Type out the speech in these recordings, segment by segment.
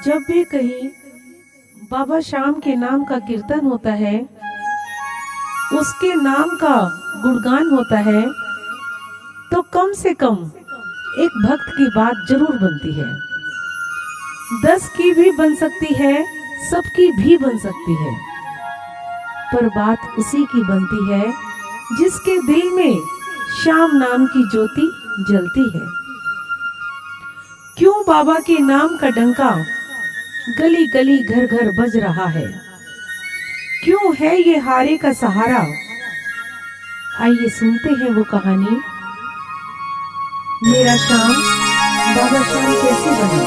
जब भी कहीं बाबा श्याम के नाम का कीर्तन होता है, उसके नाम का गुणगान होता है, तो कम से कम एक भक्त की बात जरूर बनती है। 10 की भी बन सकती है, सबकी भी बन सकती है, पर बात उसी की बनती है जिसके दिल में श्याम नाम की ज्योति जलती है। क्यों बाबा के नाम का डंका गली गली घर घर बज रहा है? क्यों है ये हारे का सहारा? आइए सुनते हैं वो कहानी, मेरा श्याम बाबा श्याम कैसे बना।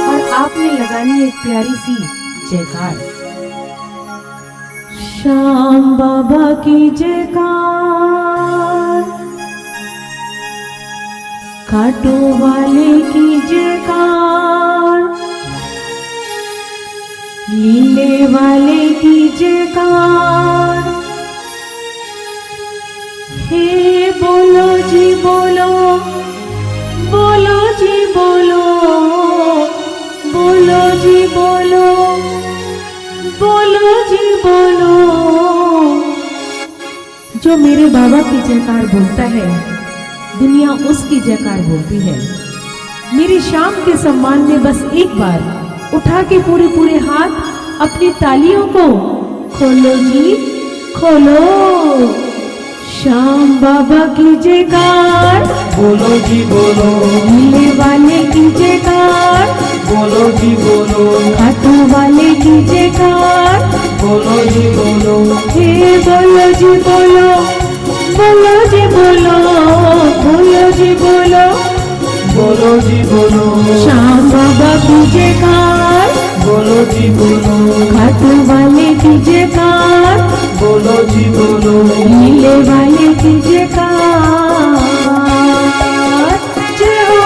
और आपने लगानी एक प्यारी सी जयकार, श्याम बाबा की जयकार, कांटो वाले की जयकार, लीले वाले की जयकार। हे बोलो जी बोलो, बोलो जी बोलो, बोलो जी बोलो, बोलो जी बोलो। जो मेरे बाबा की जयकार बोलता है, दुनिया उसकी जयकार बोलती है। मेरे श्याम के सम्मान में बस एक बार उठा के पूरे पूरे हाथ अपनी तालियों को खोलो जी खोलो। श्याम बाबा की जयकार, बोलो जी बोलो, लीले वाले की जयकार, बोलो जी बोलो, खाटू वाले की जयकार, बोलो जी बोलो, हे बोलो जी बोलो, बोलो जी बोलो, बोलो जी बोलो, बोलो जी बोलो, श्याम बाबा की जयकार, बोलो जी बोलो, खाटू वाले की जयकार, बोलो जी बोलो, नीले वाले की जयकार। जय हो।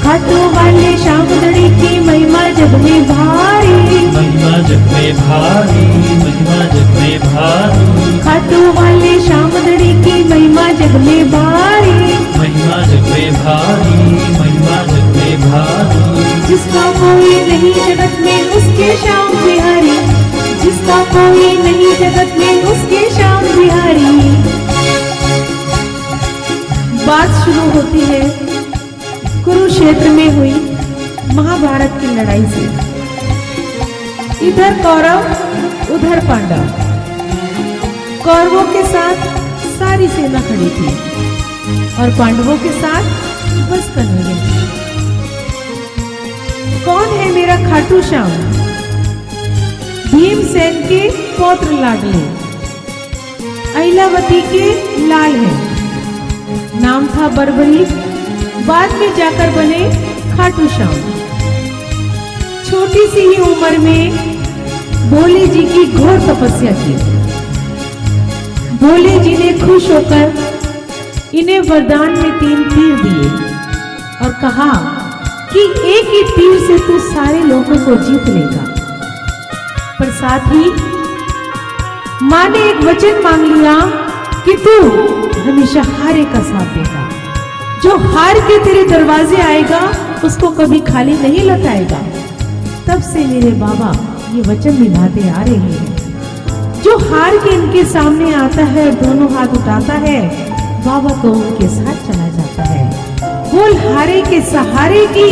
खाटू वाले श्याम दड़ी की महिमा जग में भारी, महिमा जग में भारी, महिमा जग में भारी, खाटू वाले श्याम दड़ी की महिमा जग में भारी, महिमा जग में भारी, महिमा जग में भारी। जिसका कोई नहीं जगत में उसके श्याम बिहारी, जिसका कोई नहीं जगत में उसके श्याम बिहारी। बात शुरू होती है कुरुक्षेत्र में हुई महाभारत की लड़ाई से। इधर कौरव उधर पांडव, कौरवों के साथ सारी सेना खड़ी थी और पांडवों के साथ बस कन्हैया थी। कौन है मेरा खाटू श्याम? भीमसेन के पौत्र लाडले, अहिलावती के लाल हैं। नाम था बरबरीक, बाद में जाकर बने खाटू श्याम। छोटी सी ही उम्र में भोले जी की घोर तपस्या की। भोले जी ने खुश होकर इन्हें वरदान में 3 तीर दिए और कहा कि एक ही तीर से तू सारे लोगों को जीत लेगा। पर साथ ही मां ने एक वचन मांग लिया कि तू हमेशा हारे का साथ देगा। जो हार के तेरे दरवाजे आएगा उसको कभी खाली नहीं लौटाएगा। तब से मेरे बाबा ये वचन निभाते आ रहे हैं। जो हार के इनके सामने आता है और दोनों हाथ उठाता है, बाबा तो उनके साथ चला जाता है। बोल हारे के सहारे की,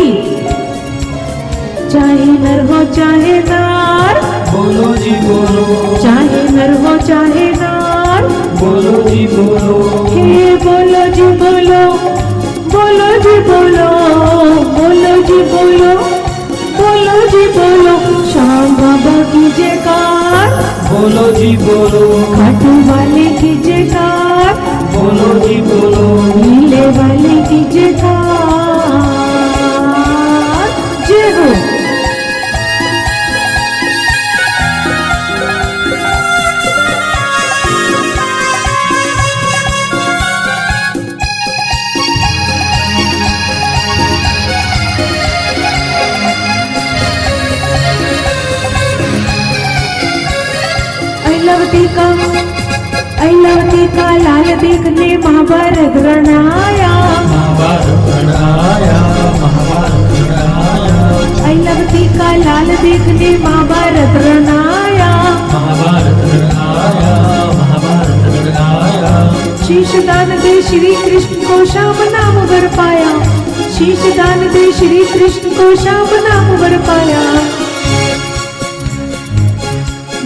चाहे नर हो चाहे नार, बोलो जी बोलो, चाहे नर हो चाहे नार, बोलो जी बोलो, हे बोलो जी बोलो, बोलो जी बोलो, बोलो जी बोलो, बोलो जी बोलो। श्याम बाबा की जयकार, बोलो जी बोलो, खाटू वाले की जयकार, बोलो जी बोलो, नीले वाले की जयकार। जय हो। का लाल देखने महाभारत रण आया। महाभारत रण आया, महाभारत रण आया। अहिलवती का लाल देखने महाभारत रण आया। महाभारत रण आया, महाभारत रण आया। शीश दान दे श्री कृष्ण को श्याम नाम वर पाया। शीश दान दे श्री कृष्ण को श्याम नाम वर पाया।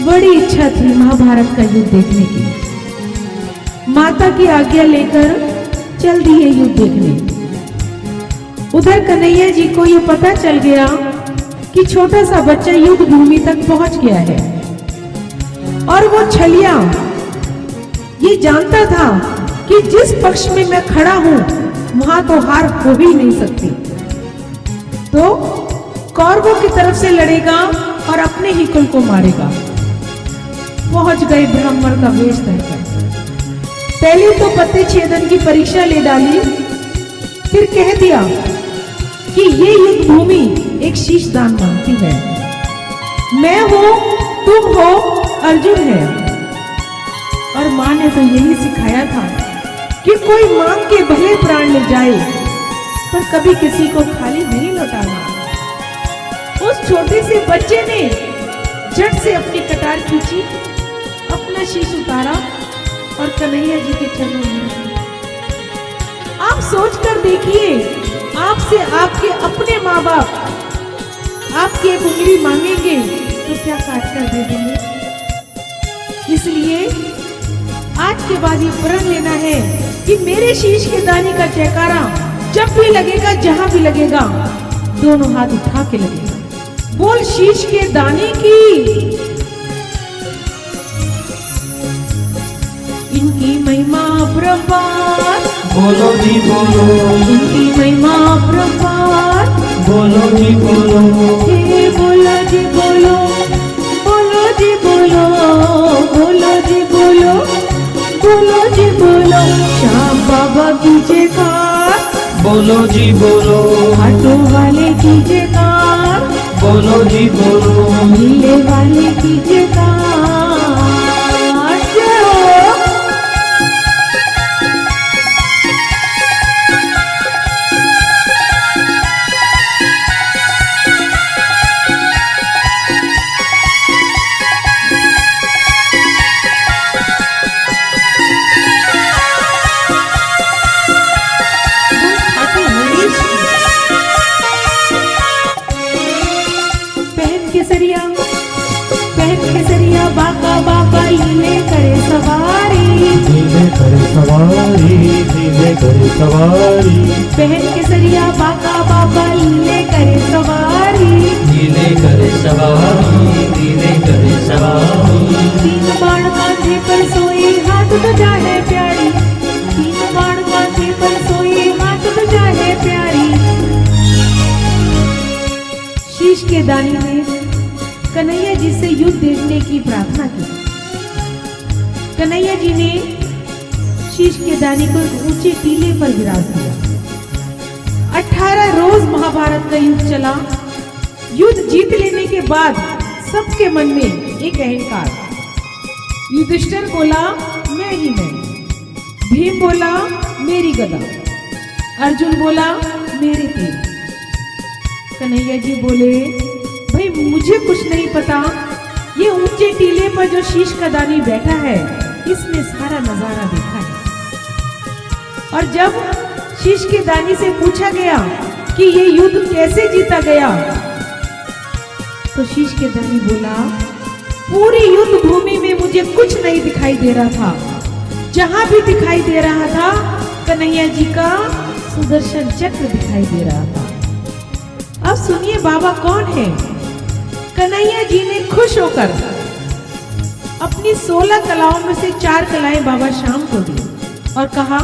बड़ी इच्छा थी महाभारत का युद्ध देखने की। माता की आज्ञा लेकर चल दिए युद्ध देखने। उधर कन्हैया जी को ये पता चल गया कि छोटा सा बच्चा युद्ध भूमि तक पहुंच गया है और वो छलिया ये जानता था कि जिस पक्ष में मैं खड़ा हूं वहां तो हार हो ही नहीं सकती। तो कौरवों की तरफ से लड़ेगा और अपने ही कुल को मारेगा। पहुंच गए ब्राह्मण का वेश धरकर। पहले तो पत्ते छेदन की परीक्षा ले डाली, फिर कह दिया कि ये युद्ध भूमि एक शीश दान मांगती है। मैं हूं, तुम हो, अर्जुन है। और मां ने तो यही सिखाया था कि कोई मांग के भले प्राण ले जाए पर कभी किसी को खाली नहीं लौटाना। उस छोटे से बच्चे ने झट से अपनी कटार खींची, अपना शीश उतारा और कन्हैया जी के चरणों में रख दिया। आप सोचकर देखिए, आपसे आपके अपने माँ बाप आपकी एक उंगली मांगेंगे तो क्या काट कर दे देंगे। इसलिए आज के बाद ये प्रण लेना है कि मेरे शीश के दानी का जयकारा जब भी लगेगा, जहां भी लगेगा, दोनों हाथ उठा के लगेगा। बोल शीश के दानी की। इनकी महिमा अपरंपार, बोलो जी बोलो। इनकी महिमा अपरंपार, बोलो जी बोलो। हे बोलो जी बोलो, बोलो जी बोलो, बोलो जी बोलो, बोलो जी बोलो। श्याम बाबा की जयकार, बोलो जी बोलो। ऑटो वाले की जयकार, बोलो जी बोलो। नीले वाले की जयकार। जय हो। बाका बाबा लीले करे सवारी, लीले करे सवारी, लीले करे सवारी। पहन के सरिया बाका बाबा लीले करे सवारी, लीले करे सवारी, लीले करे सवारी। तीन बाण कांधे पर सोई हाथ तुझा है प्यारी, तीन बाण कांधे पर सोई हाथ तुझा है प्यारी। शीश के दानी ने कन्हैया जी से युद्ध देखने की प्रार्थना की। कन्हैया जी ने शीश के दानी को एक ऊंचे टीले पर गिरा दिया। 18 रोज महाभारत का युद्ध चला। युद्ध जीत लेने के बाद सबके मन में एक अहंकार। युधिष्ठिर बोला मैं ही मैं, भीम बोला मेरी गदा, अर्जुन बोला मेरे तीर। कन्हैया जी बोले भाई मुझे कुछ नहीं पता, ये ऊंचे टीले पर जो शीश का दानी बैठा है इसने सारा नजारा देखा है। और जब शीश के दानी से पूछा गया कि ये युद्ध कैसे जीता गया, तो शीश के दानी बोला पूरी युद्ध भूमि में मुझे कुछ नहीं दिखाई दे रहा था, जहां भी दिखाई दे रहा था कन्हैया जी का सुदर्शन चक्र दिखाई दे रहा था। अब सुनिए बाबा कौन है। कन्हैया जी ने खुश होकर अपनी 16 कलाओं में से 4 कलाएं बाबा श्याम को दी और कहा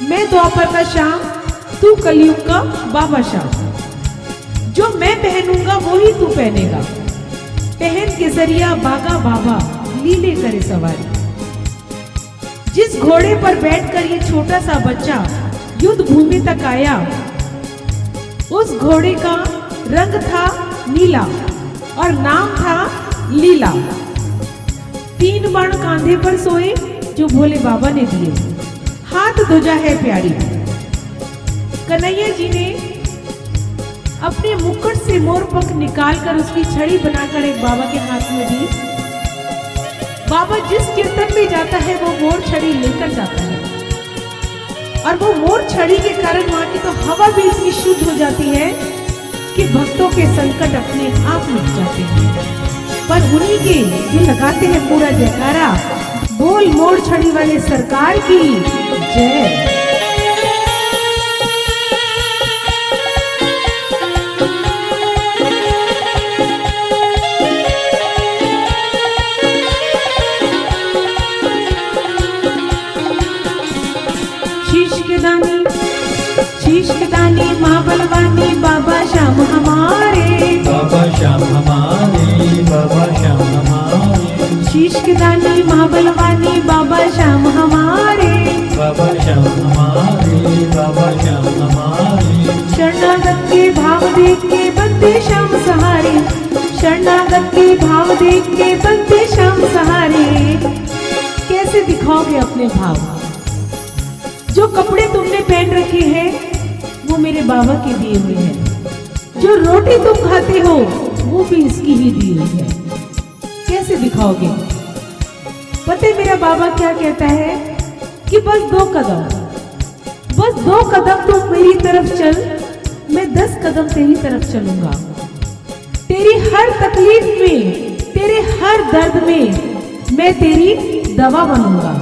मैं द्वापर का श्याम, तू कलयुग का बाबा श्याम, जो मैं पहनूंगा वो ही तू पहनेगा। पहन के जरिया बागा बाबा लीले करे सवारी। जिस घोड़े पर बैठकर ये छोटा सा बच्चा युद्ध भूमि तक आया, उस घोड़े का रंग था नीला और नाम था लीला। 3 बाण कांधे पर सोए, जो भोले बाबा ने दिए। हाथ ध्वजा है प्यारी। कन्हैया जी ने अपने मुकुट से मोर पंख निकालकर उसकी छड़ी बनाकर एक बाबा के हाथ में दी। बाबा जिस कीर्तन में जाता है वो मोर छड़ी लेकर जाता है, और वो मोर छड़ी के कारण वहां की तो हवा भी इतनी शुद्ध हो जाती है कि भक्तों के संकट अपने आप मिट जाते हैं। पर उन्हीं के जो लगाते हैं पूरा जयकारा, बोल मोर छड़ी वाले सरकार की जय। शीश के दानी माँ बलवानी बाबा श्याम हमारे, बाबा श्याम हमारे, बाबा श्याम हमारे। शीश के दानी माँ बलवानी बाबा श्याम हमारे, बाबा श्याम हमारे, बाबा श्याम हमारे। शरणागत के भाव देख के बनते श्याम सहारे, शरणागत के भाव देख के बनते श्याम सहारे। कैसे दिखाओगे अपने भाव? जो कपड़े तुमने पहन रखे हैं वो मेरे बाबा के दिए हुए हैं, जो रोटी तुम खाते हो वो भी इसकी ही दी हुई है। कैसे दिखाओगे? पता है मेरा बाबा क्या कहता है कि बस 2 कदम, बस 2 कदम तुम मेरी तरफ चल, मैं 10 कदम तेरी तरफ चलूंगा। तेरी हर तकलीफ में, तेरे हर दर्द में मैं तेरी दवा बनूंगा।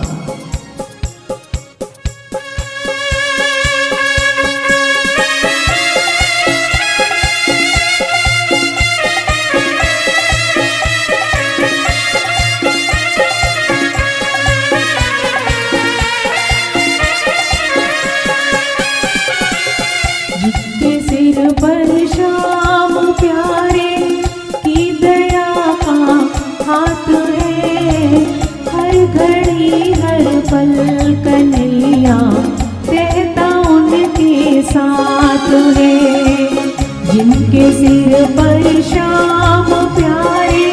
पर श्याम प्यारे की दया का हाथ है, हर घड़ी हर पल कन्हैया रहता उनके साथ है। जिनके सिर पर श्याम प्यारे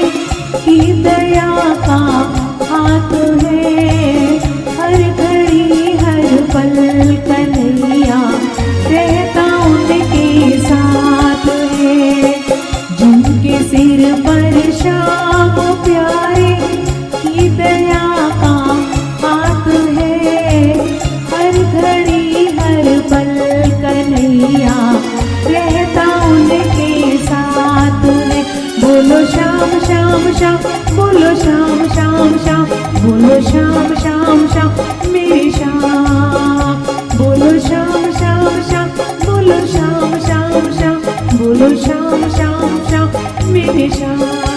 की दया का हाथ है, हर घड़ी हर पल कन्हैया रहता उनके साथ है। जिनके सिर पर श्याम प्यारे की दया का हाथ है, हर घड़ी हर पल कन्हैया रहता उनके साथ है। बोलो श्याम श्याम श्याम, बोलो श्याम श्याम श्याम, बोलो श्याम श्याम श्याम मेरे श्याम, बोलो श्याम श्याम श्याम, बोलो श्याम श्याम श्याम, बोलो श्याम श्याम श्याम मेरे श्याम।